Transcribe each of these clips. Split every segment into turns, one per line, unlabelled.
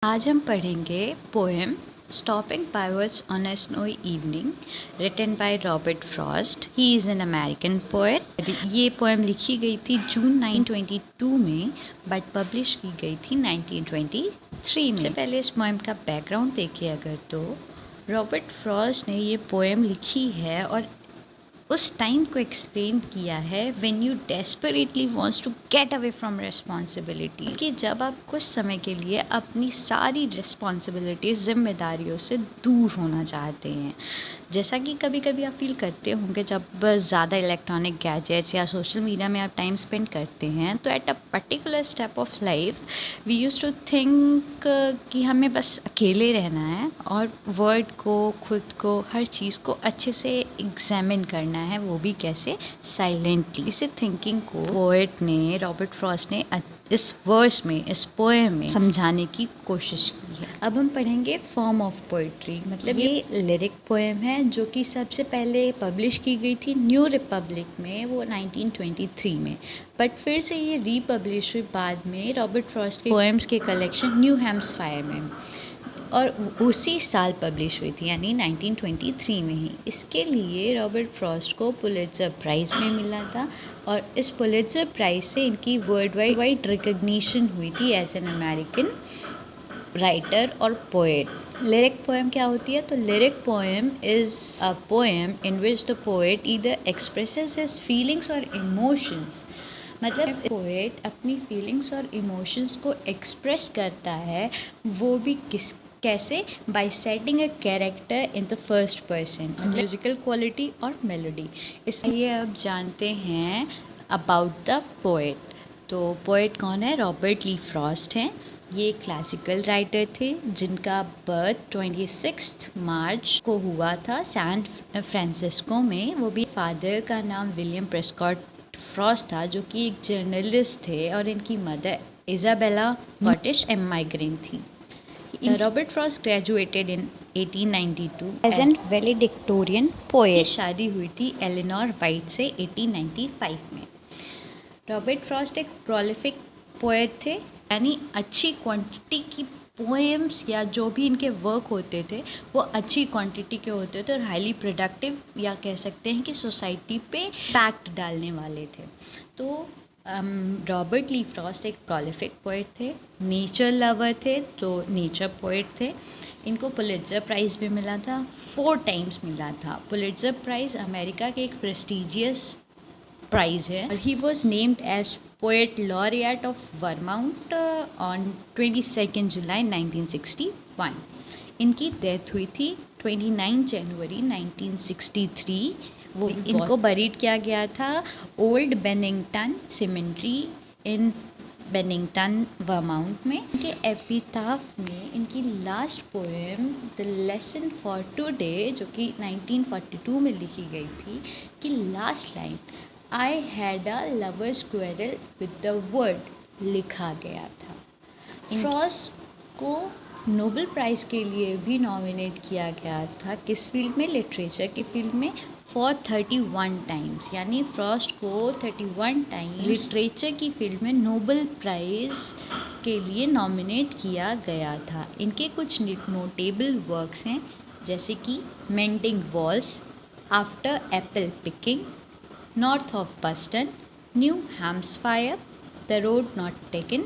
आज हम पढ़ेंगे poem stopping by woods on a snowy evening written by Robert Frost. He is an American poet. ये poem लिखी गई थी जून 1922 में बट पब्लिश की गई थी 1923 में। सबसे पहले इस पोएम का बैकग्राउंड देखिए अगर तो रॉबर्ट फ्रॉस्ट ने ये पोएम लिखी है और उस टाइम को एक्सप्लेन किया है when you desperately wants to get away from responsibility, कि जब आप कुछ समय के लिए अपनी सारी रिस्पॉन्सिबिलिटीज जिम्मेदारियों से दूर होना चाहते हैं। जैसा कि कभी कभी आप फील करते होंगे जब ज़्यादा इलेक्ट्रॉनिक गैजेट्स या सोशल मीडिया में आप टाइम स्पेंड करते हैं तो at a particular step of life we use to think कि हमें बस अकेले रहना है और वर्ड को, खुद को, हर चीज़ को अच्छे से एग्जामिन करना है, वो भी कैसे, साइलेंटली। इसी थिंकिंग को पोएट ने, रॉबर्ट फ्रॉस्ट ने इस वर्स में, इस पोएम में समझाने की कोशिश की है। अब हम पढ़ेंगे फॉर्म ऑफ पोएट्री, मतलब ये लिरिक पोएम है जो कि सबसे पहले पब्लिश की गई थी न्यू रिपब्लिक में, वो 1923 में, बट फिर से ये रीपब्लिश हुई बाद में रॉबर्ट फ्रॉस्ट के पोएम्स के कलेक्शन न्यू हैम्पशायर में, और उसी साल पब्लिश हुई थी यानी 1923 में ही। इसके लिए रॉबर्ट फ्रॉस्ट को पुलिट्ज़र प्राइज़ में मिला था और इस पुलिट्ज़र प्राइज़ से इनकी वर्ल्ड वाइड रिकग्निशन हुई थी एज एन अमेरिकन राइटर और पोएट। लिरिक पोएम क्या होती है? तो lyric poem is a poem in which the poet either expresses his feelings और इमोशंस, मतलब पोएट अपनी फीलिंग्स और इमोशंस को एक्सप्रेस करता है, वो भी कैसे? Bye setting a character in the first person, musical quality और मेलोडी। इसलिए अब जानते हैं अबाउट द पोएट। तो पोएट कौन है? रॉबर्ट ली फ्रॉस्ट हैं। ये क्लासिकल राइटर थे जिनका बर्थ 26 मार्च को हुआ था सैन फ्रांसिस्को में। वो भी फादर का नाम विलियम प्रेस्कॉट फ्रॉस्ट था जो कि एक जर्नलिस्ट थे और इनकी मदर इजाबेला स्कॉटिश इमाइग्रेंट थी। Robert Frost graduated in 1892 as an valedictorian poet. शादी हुई थी एलिनोर वाइट से 1895 में। रॉबर्ट फ्रॉस्ट एक प्रोलिफिक पोएट थे, यानी अच्छी क्वांटिटी की पोएम्स या जो भी इनके वर्क होते थे वो अच्छी क्वांटिटी के होते थे और हाईली प्रोडक्टिव, या कह सकते हैं कि सोसाइटी पे इम्पैक्ट डालने वाले थे। तो रॉबर्ट ली फ्रॉस्ट एक प्रोलिफिक पोएट थे, नेचर लवर थे, तो नेचर पोएट थे। इनको पुलिट्ज़र प्राइज़ भी मिला था, 4 टाइम्स मिला था। पुलिट्ज़र प्राइज़ अमेरिका के एक प्रेस्टिजियस प्राइज़ है और he was named as poet laureate of Vermont on 22 July 1961। इनकी डेथ हुई थी 29 जनवरी 1963। वो इनको बरीड किया गया था ओल्ड बेनिंगटन सिमेंट्री इन बेनिंगटन वर्माउंट में। इनके एपिटाफ में इनकी last poem the lesson for today, जो कि 1942 में लिखी गई थी, कि last line I had a lovers quarrel with the word लिखा गया था। फ्रॉस्ट को नोबेल प्राइज़ के लिए भी नॉमिनेट किया गया था, किस फील्ड में? लिटरेचर की फील्ड में, फॉर 31 टाइम्स, यानी फ्रॉस्ट को 31 टाइम्स लिटरेचर की फील्ड में नोबेल प्राइज़ के लिए नॉमिनेट किया गया था। इनके कुछ नोटेबल वर्क्स हैं जैसे कि mending walls, after apple picking, north of Boston, New Hampshire, the road not taken,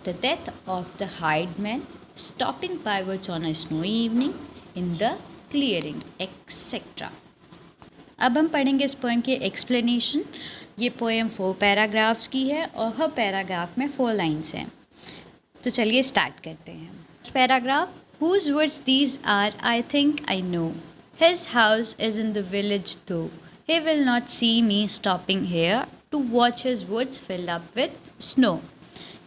the death of the hired man, stopping by woods on a snowy evening, in the clearing, etcetera. अब हम पढ़ेंगे इस poem की explanation. ये poem 4 paragraphs की है और हर paragraph में 4 लाइन्स हैं। तो चलिए स्टार्ट करते हैं। Paragraph, whose words these are, I think I know. His house is in the village though. He will not see me stopping here to watch his woods fill up with snow.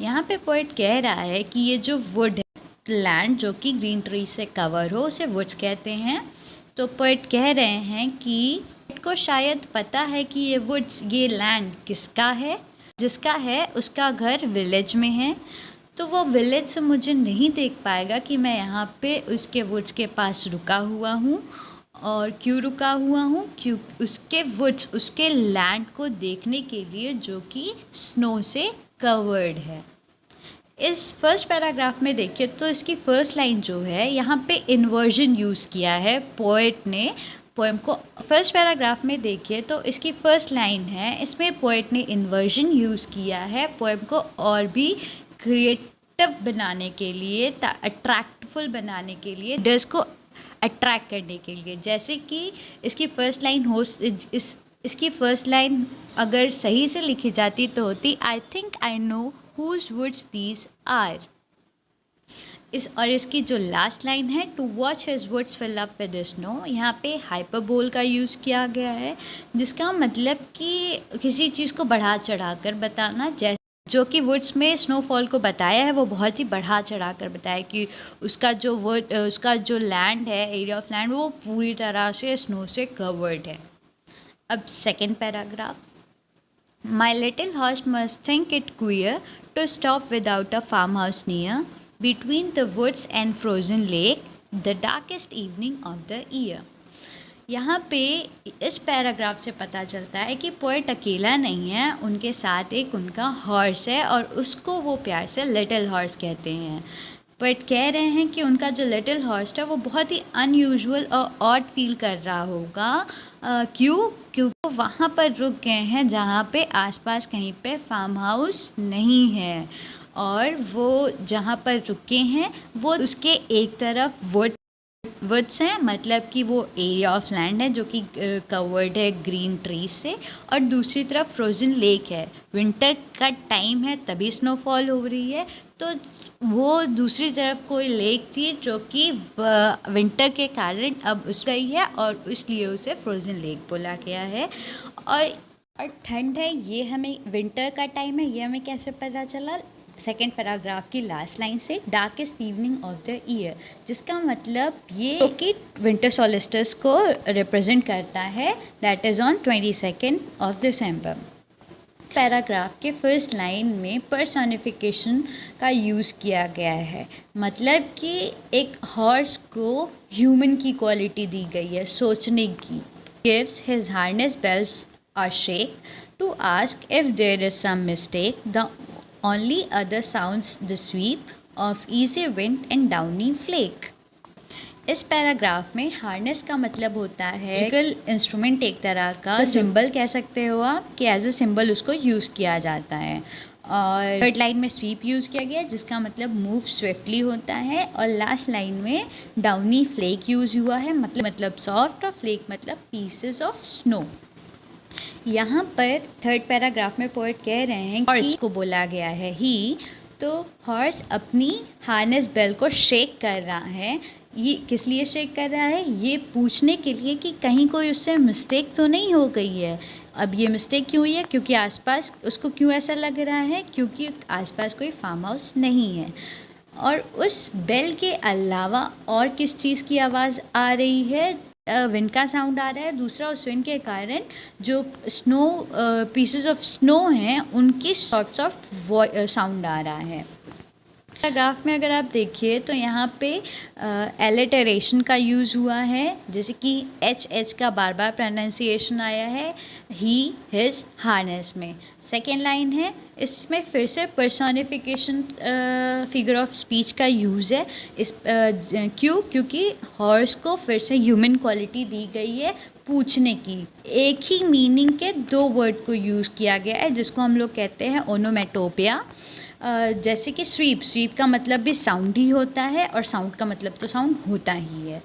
यहाँ पे poet कह रहा है कि ये जो would है, land जो कि ग्रीन ट्री से कवर हो, उसे वुड्स कहते हैं। तो पोएट कह रहे हैं कि को शायद पता है कि ये वुड्स, ये लैंड किसका है, जिसका है उसका घर विलेज में है, तो वो विलेज से मुझे नहीं देख पाएगा कि मैं यहाँ पे उसके वुड्स के पास रुका हुआ हूँ। और क्यों रुका हुआ हूँ? क्यों? उसके वुड्स, उसके लैंड को देखने के लिए जो कि स्नो से कवर्ड है। इस फर्स्ट पैराग्राफ में देखिए तो इसकी फर्स्ट लाइन जो है यहाँ पे इन्वर्जन यूज़ किया है पोएट ने पोएम को। फर्स्ट पैराग्राफ में देखिए तो इसकी फर्स्ट लाइन है, इसमें पोएट ने इन्वर्जन यूज़ किया है पोएम को और भी क्रिएटिव बनाने के लिए, अट्रैक्टफुल बनाने के लिए, रीडर्स को अट्रैक्ट करने के लिए। जैसे कि इसकी फर्स्ट लाइन इसकी फर्स्ट लाइन अगर सही से लिखी जाती तो होती I think I know whose words these are. और इसकी जो लास्ट लाइन है to watch his words fill up with snow, यहाँ पे हाइपरबोल का यूज़ किया गया है जिसका मतलब कि किसी चीज़ को बढ़ा चढ़ा कर बताना, जैसे जो कि वर्ड्स में स्नोफॉल को बताया है वो बहुत ही बढ़ा चढ़ा कर बताया कि उसका जो लैंड है, एरिया ऑफ लैंड, वो पूरी तरह से स्नो से कवर्ड है। अब second paragraph, my little horse must think it queer to stop without a farm house near between the woods and frozen lake the darkest evening of the year. यहाँ पे इस पैराग्राफ से पता चलता है कि पोएट अकेला नहीं है, उनके साथ एक उनका हॉर्स है और उसको वो प्यार से लिटिल हॉर्स कहते हैं। पोएट कह रहे हैं कि उनका जो लिटिल हॉर्स है वो बहुत ही अनयूजुअल और ऑड फील कर रहा होगा। क्योंकि वो वहाँ पर रुक गए हैं जहाँ पे आसपास कहीं पे फार्म हाउस नहीं है और वो जहाँ पर रुके हैं वो उसके एक तरफ वुड्स हैं, मतलब कि वो एरिया ऑफ लैंड है जो कि कवर्ड है ग्रीन ट्रीज से, और दूसरी तरफ फ्रोजन लेक है। विंटर का टाइम है तभी स्नोफॉल हो रही है, तो वो दूसरी तरफ कोई लेक थी जो कि विंटर के कारण अब उस रही है और इसलिए उसे फ्रोजन लेक बोला गया है। और ठंड है, ये हमें विंटर का टाइम है, ये हमें कैसे पता चला? सेकेंड पैराग्राफ की लास्ट लाइन से, darkest evening of the year, जिसका मतलब ये तो कि विंटर सोलिस्टिस को रिप्रेजेंट करता है, that is on 22 of December. Paragraph के फर्स्ट लाइन में पर्सोनिफिकेशन का यूज़ किया गया है, मतलब कि एक हॉर्स को ह्यूमन की क्वालिटी दी गई है, सोचने की। Gives his harness bells a shake to ask if there is some mistake, the only other sounds the sweep of easy wind and downy flake। इस पैराग्राफ में हार्नेस का मतलब होता है म्यूजिकल इंस्ट्रूमेंट, एक तरह का सिंबल कह सकते हो आप, कि एज ए सिंबल उसको यूज़ किया जाता है। और थर्ड लाइन में स्वीप यूज़ किया गया जिसका मतलब मूव स्विफ्टली होता है, और लास्ट लाइन में डाउनी फ्लेक यूज़ हुआ है, मतलब सॉफ्ट, और फ्लेक मतलब पीसेस ऑफ स्नो। यहाँ पर थर्ड पैराग्राफ में पोएट कह रहे हैं हॉर्स को बोला गया है ही, तो हॉर्स अपनी हार्नेस बेल को शेक कर रहा है। ये किस लिए शेक कर रहा है? ये पूछने के लिए कि कहीं कोई उससे मिस्टेक तो नहीं हो गई है। अब ये मिस्टेक क्यों हुई है? क्योंकि आसपास उसको क्यों ऐसा लग रहा है? क्योंकि आसपास कोई फार्म हाउस नहीं है। और उस बेल के अलावा और किस चीज़ की आवाज़ आ रही है? विंड का साउंड आ रहा है। दूसरा, उस विंड के कारण जो स्नो पीसेस ऑफ स्नो हैं उनकी सॉफ्ट साउंड आ रहा है। पैराग्राफ में अगर आप देखिए तो यहाँ पे एलिटरेशन का यूज़ हुआ है, जैसे कि एच का बार बार प्रोनाउंसिएशन आया है ही हिज हार्नेस में। सेकेंड लाइन है, इसमें फिर से पर्सोनिफिकेशन फिगर ऑफ स्पीच का यूज़ है। क्योंकि हॉर्स को फिर से ह्यूमन क्वालिटी दी गई है पूछने की। एक ही मीनिंग के दो वर्ड को यूज़ किया गया है जिसको हम लोग कहते हैं ओनोमेटोपिया। जैसे कि स्वीप का मतलब भी साउंड ही होता है और साउंड का मतलब तो साउंड होता ही है।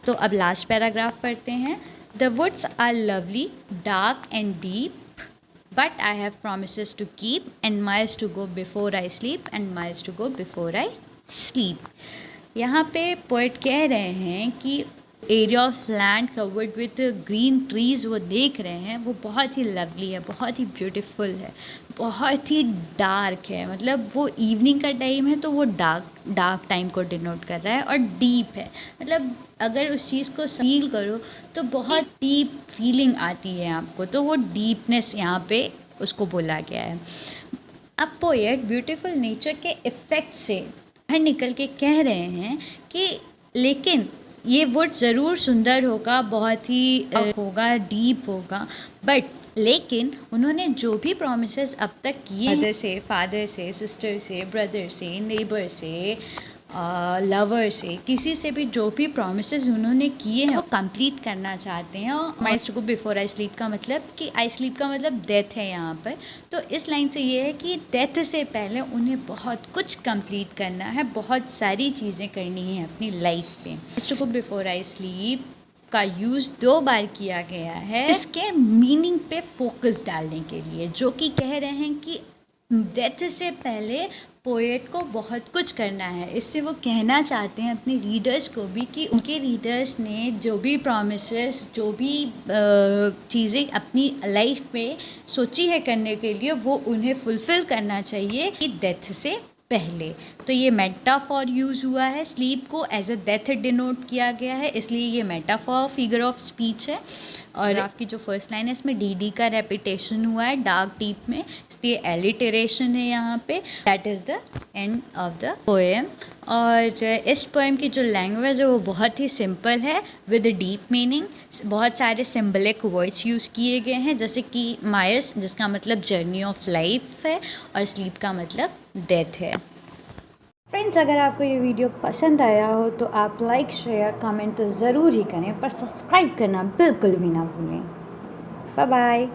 तो अब लास्ट पैराग्राफ पढ़ते हैं। The woods are lovely, dark and deep, but I have promises to keep, and miles to go before I sleep, and miles to go before I sleep. यहाँ पे पोएट कह रहे हैं कि area of land covered with green trees वो देख रहे हैं, वो बहुत ही लवली है, बहुत ही ब्यूटीफुल है, बहुत ही डार्क है। मतलब वो इवनिंग का टाइम है तो वो डार्क टाइम को डिनोट कर रहा है, और डीप है, मतलब अगर उस चीज़ को फील करो तो बहुत डीप फीलिंग आती है आपको, तो वो डीपनेस यहाँ पे उसको बोला गया है। अब पोएट ब्यूटीफुल नेचर के इफ़ेक्ट से बाहर निकल के कह रहे हैं कि लेकिन ये वुड ज़रूर सुंदर होगा, बहुत ही होगा, डीप होगा, बट लेकिन उन्होंने जो भी प्रॉमिसेस अब तक किए मदर से, फादर से, सिस्टर से, ब्रदर से, नेबर से, लवर से, किसी से भी जो भी प्रॉमिसेस उन्होंने किए हैं वो कंप्लीट करना चाहते हैं। और माई to go before I sleep का मतलब कि आई स्लीप का मतलब डेथ है यहाँ पर। तो इस लाइन से ये है कि डेथ से पहले उन्हें बहुत कुछ कंप्लीट करना है, बहुत सारी चीज़ें करनी है अपनी लाइफ पे। माई to go before I sleep का यूज़ 2 बार किया गया है इसके मीनिंग पे फोकस डालने के लिए, जो कि कह रहे हैं कि डेथ से पहले पोएट को बहुत कुछ करना है। इससे वो कहना चाहते हैं अपने रीडर्स को भी कि उनके रीडर्स ने जो भी प्रॉमिसेस, जो भी चीज़ें अपनी लाइफ में सोची है करने के लिए, वो उन्हें फुलफ़िल करना चाहिए कि डेथ से पहले। तो ये मेटाफॉर यूज़ हुआ है, स्लीप को एज अ डेथ डिनोट किया गया है, इसलिए ये मेटाफॉर फिगर ऑफ स्पीच है। और आपकी जो फर्स्ट लाइन है इसमें डी का रेपिटेशन हुआ है डार्क डीप में, इसलिए एलिटरेशन है यहाँ पे। That is the end of the poem. और इस पोएम की जो लैंग्वेज है वो बहुत ही सिंपल है विद डीप मीनिंग। बहुत सारे सिम्बलिक वर्ड्स यूज़ किए गए हैं, जैसे कि मायस जिसका मतलब जर्नी ऑफ लाइफ है और स्लीप का मतलब डेथ है। फ्रेंड्स, अगर आपको ये वीडियो पसंद आया हो तो आप लाइक, शेयर, कमेंट तो ज़रूर ही करें, पर सब्सक्राइब करना बिल्कुल भी ना भूलें। Bye bye.